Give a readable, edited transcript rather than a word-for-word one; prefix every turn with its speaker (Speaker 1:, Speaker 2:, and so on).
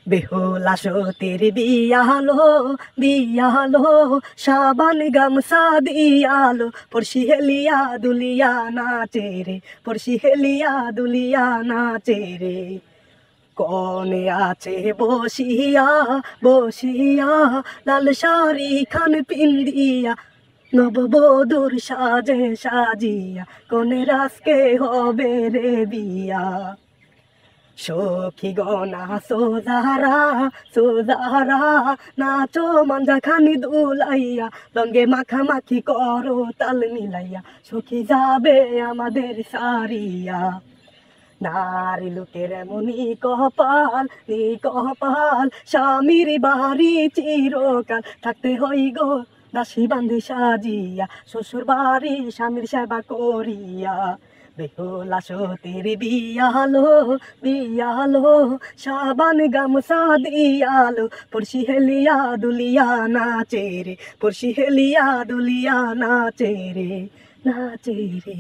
Speaker 1: বেহুলা সতীর বিয়ালো সাবান গামছা দিয়ালো পড়শি হেলিয়া দুলিয়া নাচে রে, পড়শি হেলিয়া দুলিয়া নাচে রে। কনে আছে বসিয়া লাল শাড়ি খান পিন্দিয়া, নববধূর সাজিয়া কনের আজকে হবে রে বিয়া। সখী গনা সোজারা নাচো মাঞ্জা খানি দুলাইয়া, রঙ্গে মাখামাখি করো তাল মিলাইয়া, সখী যাবে আমাদের সারিয়া। নারী লোকের এমনি কপাল স্বামীর বাড়ি চিরকাল থাকতে হই গো দাসী বান্ধি সাজিয়া, শ্বশুর বাড়ি স্বামীর সেবা করিয়া। বেহুলা সতীর বিয়ালো সাবান গামছা দিয়ালো পড়শি হেলিয়া দুলিয়া নাচে রে, পড়শি হেলিয়া দুলিয়া নাচে রে।